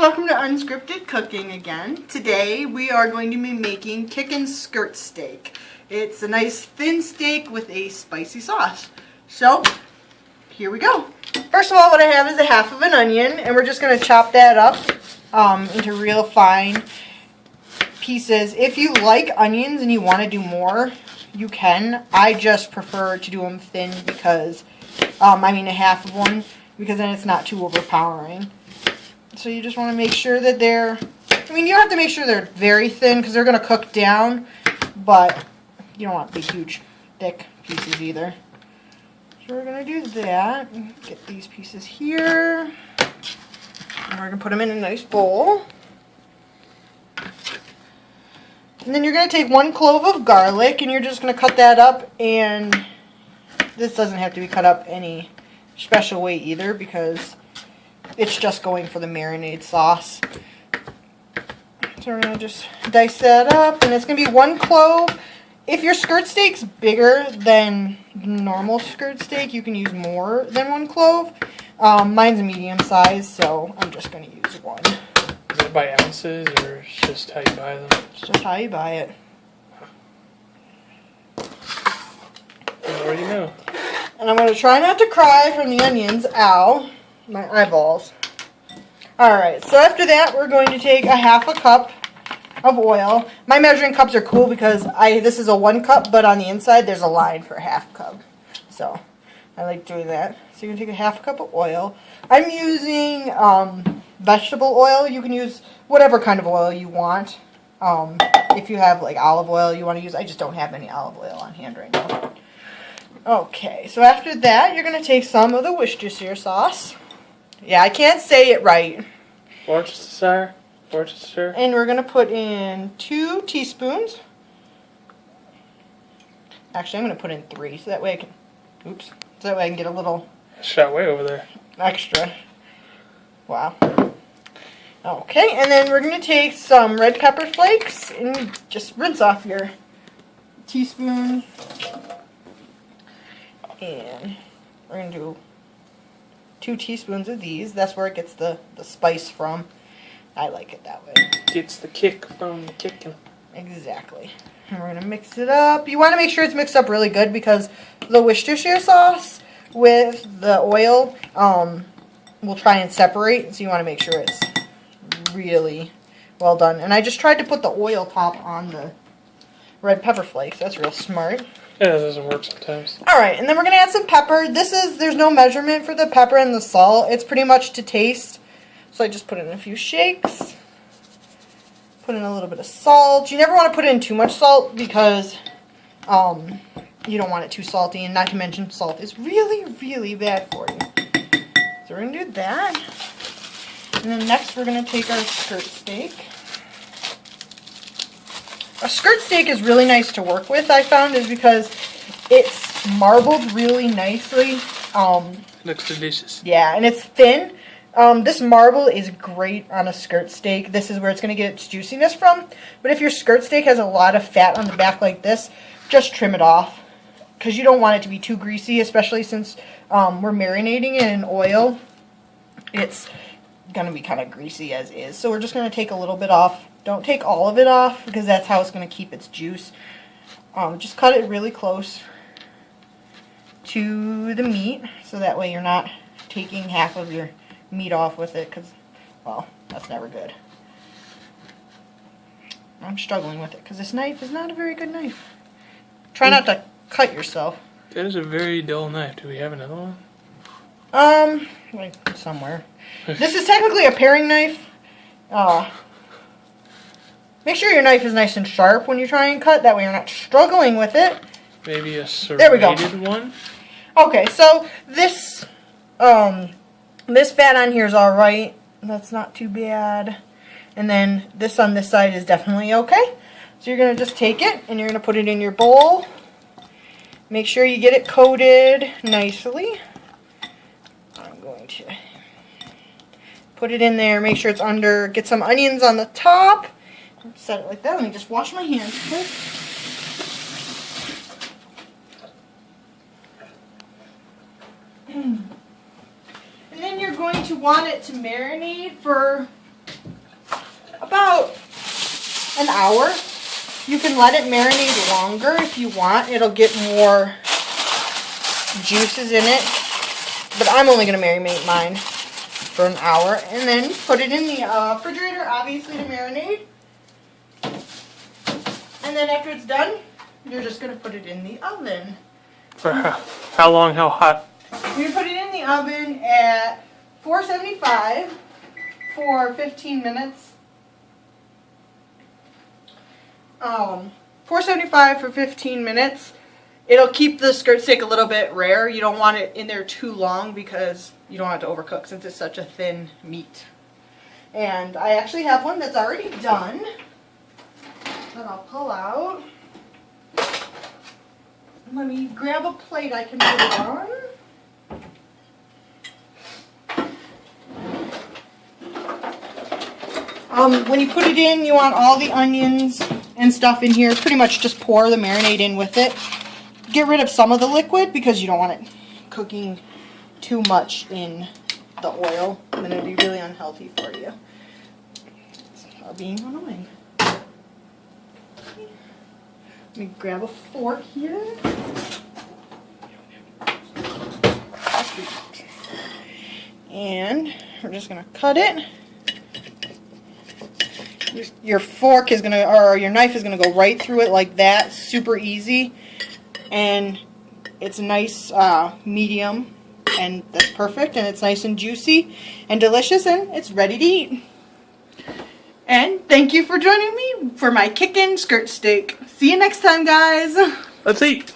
Welcome to Unscripted Cooking again. Today we are going to be making Kickin skirt steak. It's a nice thin steak with a spicy sauce. So, here we go. First of all, what I have is a half of an onion, and we're just going to chop that up into real fine pieces. If you like onions and you want to do more, you can. I just prefer to do them thin because, a half of one, because then it's not too overpowering. So you just want to make sure that they're, you don't have to make sure they're very thin because they're going to cook down, but you don't want big, huge, thick pieces either. So we're going to do that. Get these pieces here. And we're going to put them in a nice bowl. And then you're going to take 1 clove of garlic and you're just going to cut that up, and this doesn't have to be cut up any special way either because it's just going for the marinade sauce. So we're going to just dice that up, and it's going to be 1 clove. If your skirt steak's bigger than normal skirt steak, you can use more than 1 clove. Mine's a medium size, so I'm just going to use 1. Is it by ounces, or it's just how you buy them? It's just how you buy it. You already know. And I'm going to try not to cry from the onions. Ow. My eyeballs. Alright, so after that we're going to take a half a cup of oil. My measuring cups are cool because this is a 1 cup, but on the inside there's a line for a half cup. So I like doing that. So you're going to take a half cup of oil. I'm using vegetable oil. You can use whatever kind of oil you want. If you have like olive oil you want to use. I just don't have any olive oil on hand right now. Okay, so after that you're going to take some of the Worcestershire sauce. Yeah, I can't say it right. Worcestershire. And we're going to put in 2 teaspoons. Actually, I'm going to put in 3, so that way I can, so that way I can get a little Shot way over there. extra. Wow. Okay, and then we're going to take some red pepper flakes and just rinse off your teaspoon. And we're going to do 2 teaspoons of these. That's where it gets the spice from. I like it that way. Gets the kick from the kicking. Exactly. And we're going to mix it up. You want to make sure it's mixed up really good because the Worcestershire sauce with the oil will try and separate. So you want to make sure it's really well done. And I just tried to put the oil top on the red pepper flakes. That's real smart. Yeah, it doesn't work sometimes. Alright, and then we're going to add some pepper. There's no measurement for the pepper and the salt. It's pretty much to taste. So I just put in a few shakes. Put in a little bit of salt. You never want to put in too much salt because you don't want it too salty. And not to mention salt is really, really bad for you. So we're going to do that. And then next we're going to take our skirt steak. A skirt steak is really nice to work with, I found, is because it's marbled really nicely. Looks delicious. Yeah, and it's thin. This marble is great on a skirt steak. This is where it's going to get its juiciness from. But if your skirt steak has a lot of fat on the back like this, just trim it off. Because you don't want it to be too greasy, especially since we're marinating it in oil. It's going to be kind of greasy as is. So we're just going to take a little bit off. Don't take all of it off because that's how it's going to keep its juice. Just cut it really close to the meat so that way you're not taking half of your meat off with it because, well, that's never good. I'm struggling with it because this knife is not a very good knife. Try not to cut yourself. That is a very dull knife. Do we have another one? Like somewhere. This is technically a paring knife. Make sure your knife is nice and sharp when you try and cut. That way you're not struggling with it. Maybe a serrated one? Okay, so this fat on here is alright. That's not too bad. And then this on this side is definitely okay. So you're going to just take it and you're going to put it in your bowl. Make sure you get it coated nicely. I'm going to put it in there. Make sure it's under. Get some onions on the top. Set it like that. Let me just wash my hands quick. And then you're going to want it to marinate for an hour. You can let it marinate longer if you want. It'll get more juices in it. But I'm only going to marinate mine for an hour. And then put it in the refrigerator, obviously, to marinate. And then after it's done, you're just going to put it in the oven. For how long, how hot? You put it in the oven at 475 for 15 minutes. 475 for 15 minutes. It'll keep the skirt steak a little bit rare. You don't want it in there too long because you don't want it to overcook since it's such a thin meat. And I actually have one that's already done that I'll pull out. Let me grab a plate I can put it on. When you put it in, you want all the onions and stuff in here. Pretty much just pour the marinade in with it. Get rid of some of the liquid because you don't want it cooking too much in the oil. Then it'll be really unhealthy for you. Stop being annoying. Let me grab a fork here. And we're just going to cut it. Your fork is going to, or your knife is going to go right through it like that. Super easy. And it's a nice medium. And that's perfect. And it's nice and juicy and delicious. And it's ready to eat. And thank you for joining me for my Kickin skirt steak. See you next time, guys. Let's eat.